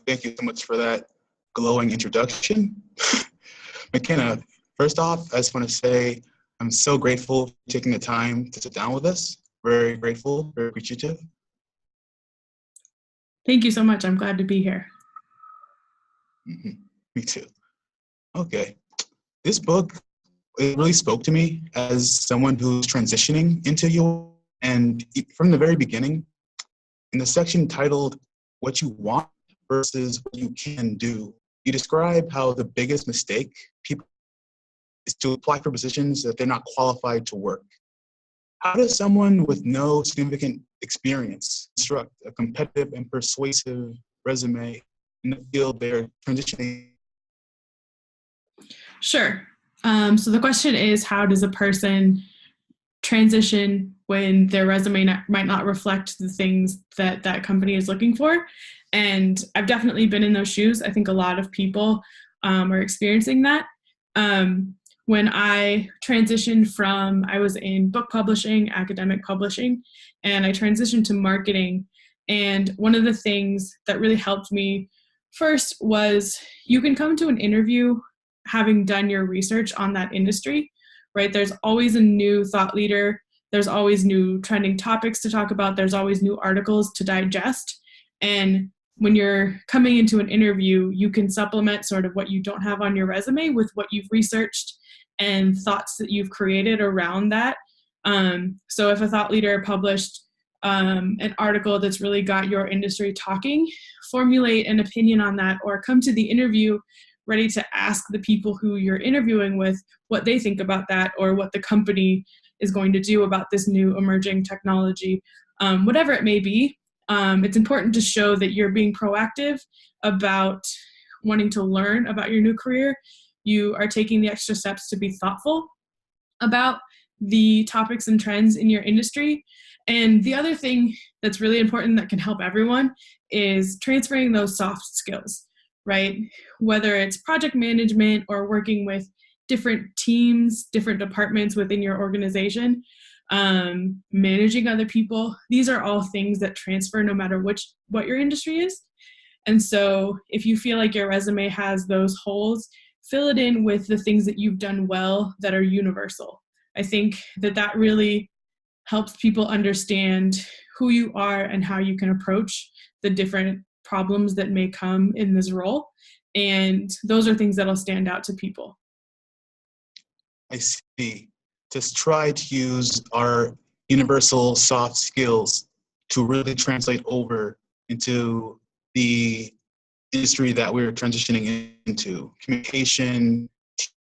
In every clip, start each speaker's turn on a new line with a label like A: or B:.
A: Thank you so much for that glowing introduction. McKenna, first off, I just want to say I'm so grateful for taking the time to sit down with us. Very grateful, very appreciative.
B: Thank you so much. I'm glad to be here.
A: Mm-hmm. Me too. Okay. This book, it really spoke to me as someone who's transitioning into UX. And from the very beginning, in the section titled What You Want versus What You Can Do, you describe how the biggest mistake people is to apply for positions that they're not qualified to work. How does someone with no significant experience construct a competitive and persuasive resume in the field they're transitioning?
B: Sure. So the question is, how does a person transition when their resume might not reflect the things that that company is looking for? And I've definitely been in those shoes. I think a lot of people are experiencing that. When I transitioned from, I was in book publishing, academic publishing, and I transitioned to marketing. And one of the things that really helped me first was you can come to an interview having done your research on that industry, right? There's always a new thought leader. There's always new trending topics to talk about. There's always new articles to digest. And when you're coming into an interview, you can supplement sort of what you don't have on your resume with what you've researched and thoughts that you've created around that. So if a thought leader published an article that's really got your industry talking, formulate an opinion on that, or come to the interview ready to ask the people who you're interviewing with what they think about that, or what the company is going to do about this new emerging technology, whatever it may be. It's important to show that you're being proactive about wanting to learn about your new career. You are taking the extra steps to be thoughtful about the topics and trends in your industry. And the other thing that's really important that can help everyone is transferring those soft skills, right? Whether it's project management or working with different teams, different departments within your organization, managing other people. These are all things that transfer no matter what your industry is. And so if you feel like your resume has those holes, fill it in with the things that you've done well that are universal. I think that really helps people understand who you are and how you can approach the different problems that may come in this role. And those are things that'll stand out to people.
A: I see. Just try to use our universal soft skills to really translate over into the industry that we're transitioning into, communication,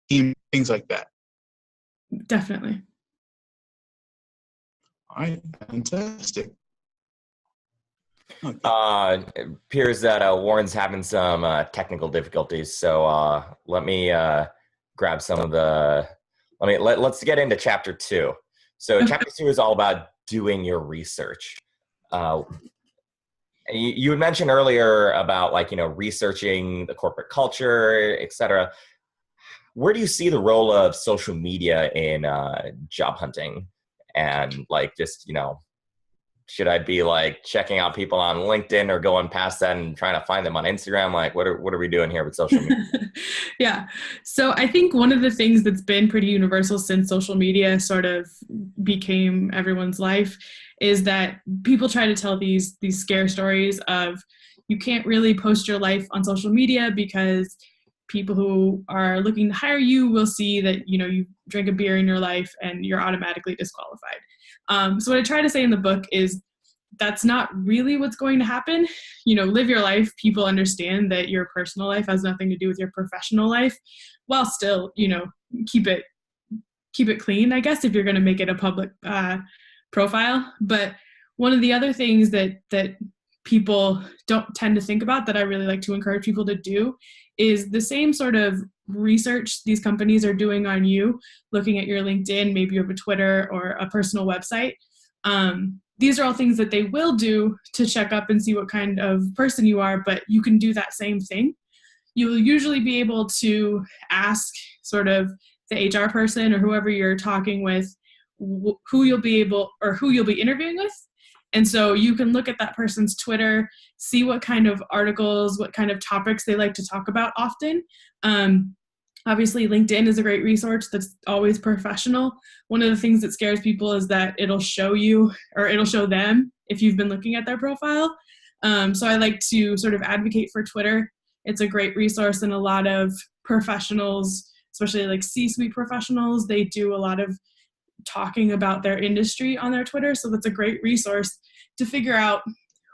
A: team, things like that.
B: Definitely.
A: All right, fantastic.
C: Okay. It appears that Warren's having some technical difficulties, so let me grab some of the. Let's get into chapter 2. So
B: Okay.
C: Chapter 2 is all about doing your research. You had mentioned earlier about researching the corporate culture, etc. Where do you see the role of social media in job hunting? And should I be checking out people on LinkedIn or going past that and trying to find them on Instagram? What are we doing here with social media?
B: Yeah. So I think one of the things that's been pretty universal since social media sort of became everyone's life is that people try to tell these scare stories of you can't really post your life on social media because people who are looking to hire you will see that, you drink a beer in your life and you're automatically disqualified. So what I try to say in the book is that's not really what's going to happen. Live your life. People understand that your personal life has nothing to do with your professional life, while still, keep it clean, I guess, if you're going to make it a public profile. But one of the other things that people don't tend to think about that I really like to encourage people to do is the same sort of research these companies are doing on you, looking at your LinkedIn, maybe you have a Twitter or a personal website. These are all things that they will do to check up and see what kind of person you are, but you can do that same thing. You will usually be able to ask sort of the HR person or whoever you're talking with who you'll be interviewing with, And so you can look at that person's Twitter, see what kind of articles, what kind of topics they like to talk about often. Obviously, LinkedIn is a great resource that's always professional. One of the things that scares people is that it'll show you, or it'll show them if you've been looking at their profile. So I like to sort of advocate for Twitter. It's a great resource, and a lot of professionals, especially like C-suite professionals, they do a lot of talking about their industry on their Twitter. So that's a great resource to figure out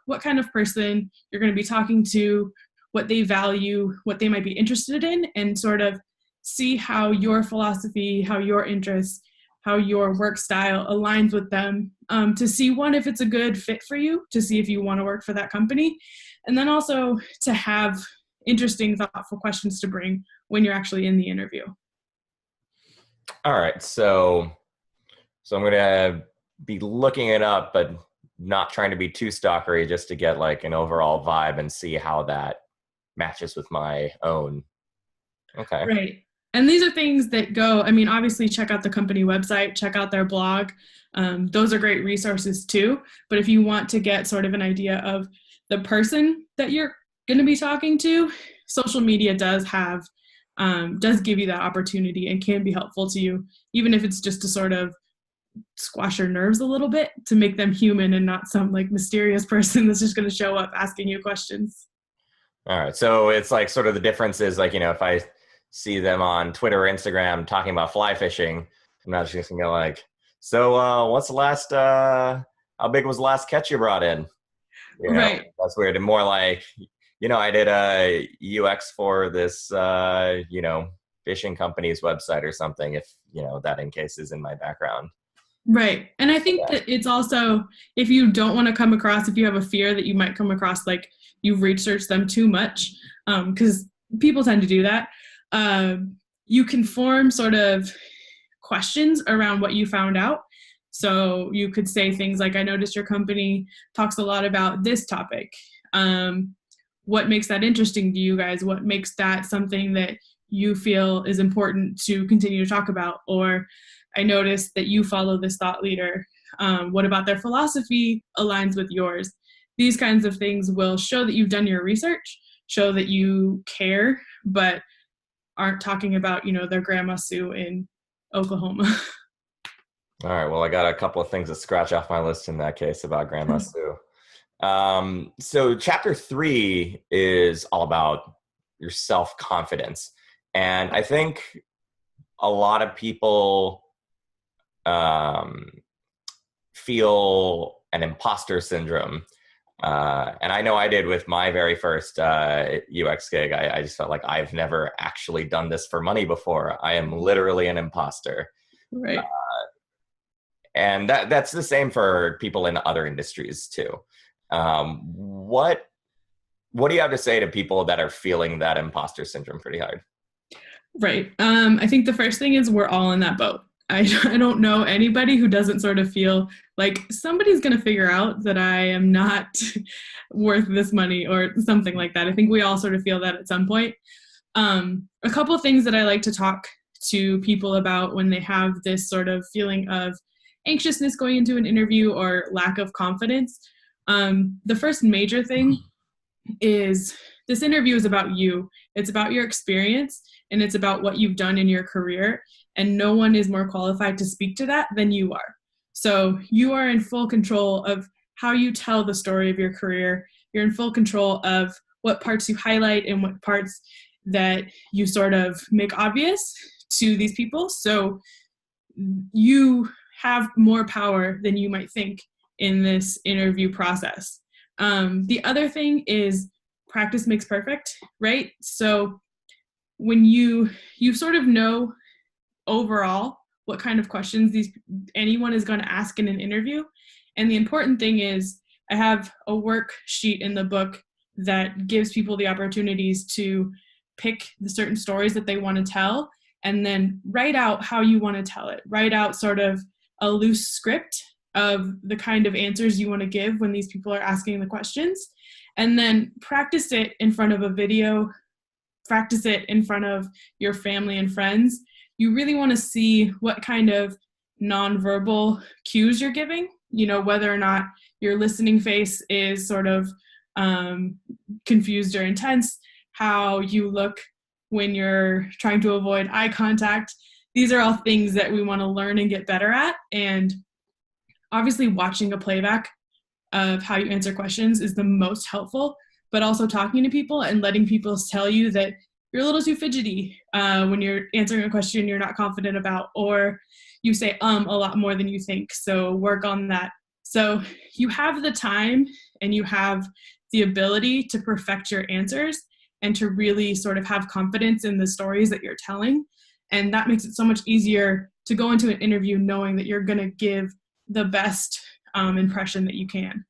B: what kind of person you're going to be talking to, what they value, what they might be interested in, and sort of see how your philosophy, how your interests, how your work style aligns with them, to see, one, if it's a good fit for you, to see if you want to work for that company, and then also to have interesting, thoughtful questions to bring when you're actually in the interview.
C: All right, so I'm going to be looking it up, but not trying to be too stalkery, just to get like an overall vibe and see how that matches with my own. Okay.
B: Right. And these are things that go, I mean, obviously check out the company website, check out their blog. Those are great resources too. But if you want to get sort of an idea of the person that you're going to be talking to, social media does give you that opportunity and can be helpful to you, even if it's just to sort of squash your nerves a little bit, to make them human and not some like mysterious person that's just going to show up asking you questions.
C: All right. So it's like sort of the difference is like, if I see them on Twitter or Instagram talking about fly fishing, I'm not just going to go like, so what's the last, how big was the last catch you brought in?
B: Right.
C: That's weird. And more like, I did a UX for this, fishing company's website or something, if, that in case is in my background.
B: Right. And I think that it's also, if you don't want to come across, if you have a fear that you might come across like you've researched them too much, because people tend to do that, you can form sort of questions around what you found out. So you could say things like, I noticed your company talks a lot about this topic. What makes that interesting to you guys? What makes that something that you feel is important to continue to talk about? Or I noticed that you follow this thought leader. What about their philosophy aligns with yours? These kinds of things will show that you've done your research, show that you care, but aren't talking about, their Grandma Sue in Oklahoma.
C: All right. Well, I got a couple of things to scratch off my list in that case about Grandma Sue. So chapter 3 is all about your self-confidence. And I think a lot of people feel an imposter syndrome. And I know I did with my very first UX gig. I just felt like I've never actually done this for money before. I am literally an imposter.
B: Right.
C: And that's the same for people in other industries too. What do you have to say to people that are feeling that imposter syndrome pretty hard?
B: Right. I think the first thing is we're all in that boat. I don't know anybody who doesn't sort of feel like somebody's going to figure out that I am not worth this money or something like that. I think we all sort of feel that at some point. A couple of things that I like to talk to people about when they have this sort of feeling of anxiousness going into an interview or lack of confidence. The first major thing is this interview is about you. It's about your experience, and it's about what you've done in your career. And no one is more qualified to speak to that than you are. So you are in full control of how you tell the story of your career. You're in full control of what parts you highlight and what parts that you sort of make obvious to these people. So you have more power than you might think in this interview process. The other thing is practice makes perfect, right? So when you sort of know overall what kind of questions anyone is going to ask in an interview. And the important thing is I have a worksheet in the book that gives people the opportunities to pick the certain stories that they want to tell and then write out how you want to tell it. Write out sort of a loose script of the kind of answers you want to give when these people are asking the questions, and then practice it in front of a video, practice it in front of your family and friends. You really want to see what kind of nonverbal cues you're giving whether or not your listening face is sort of confused or intense, how you look when you're trying to avoid eye contact. These are all things that we want to learn and get better at. And obviously watching a playback of how you answer questions is the most helpful, but also talking to people and letting people tell you that you're a little too fidgety when you're answering a question you're not confident about, or you say a lot more than you think. So work on that. So you have the time and you have the ability to perfect your answers and to really sort of have confidence in the stories that you're telling. And that makes it so much easier to go into an interview knowing that you're going to give the best impression that you can.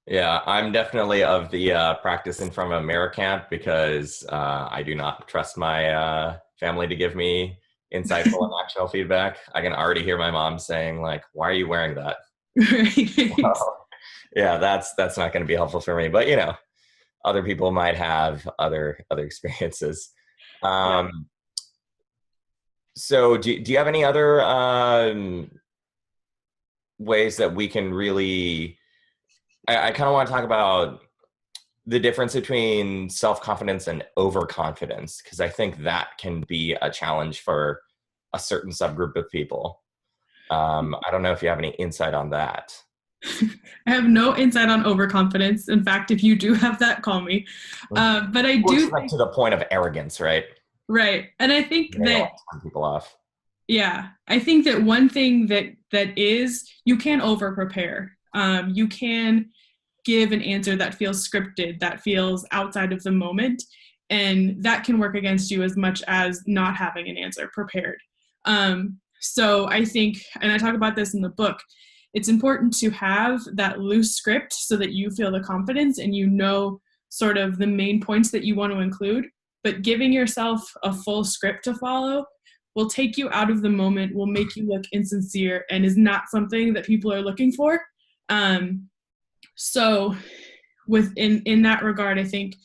C: Yeah, I'm definitely of the practice in front of a mirror camp, because I do not trust my family to give me insightful and actual feedback. I can already hear my mom saying, like, why are you wearing that?
B: Right.
C: Well, yeah, that's not going to be helpful for me. But, other people might have other experiences. So do you have any other ways that we can really, I kind of want to talk about the difference between self-confidence and overconfidence, because I think that can be a challenge for a certain subgroup of people. I don't know if you have any insight on that.
B: I have no insight on overconfidence. In fact, if you do have that, call me. But I do think,
C: to the point of arrogance, right?
B: Right. And I think that
C: turn people off.
B: Yeah, I think that one thing that is, you can over prepare. You can give an answer that feels scripted, that feels outside of the moment, and that can work against you as much as not having an answer prepared. So I think, and I talk about this in the book, it's important to have that loose script so that you feel the confidence and sort of the main points that you want to include, but giving yourself a full script to follow will take you out of the moment, will make you look insincere, and is not something that people are looking for. So in that regard, I think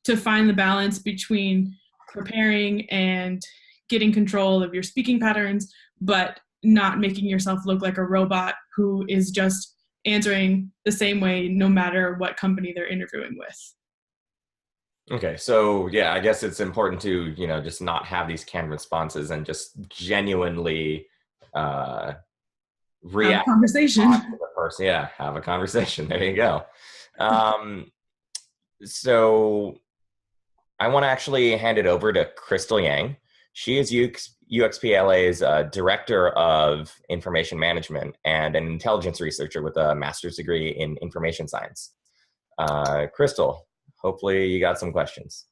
B: to find the balance between preparing and getting control of your speaking patterns, but not making yourself look like a robot who is just answering the same way no matter what company they're interviewing with.
C: Okay, so yeah, I guess it's important to, just not have these canned responses and just genuinely react
B: Have a conversation.
C: to the person. Yeah, have a conversation. There you go. So I want to actually hand it over to Crystal Yang. She is UXPLA's Director of Information Management and an intelligence researcher with a master's degree in information science. Crystal, hopefully you got some questions.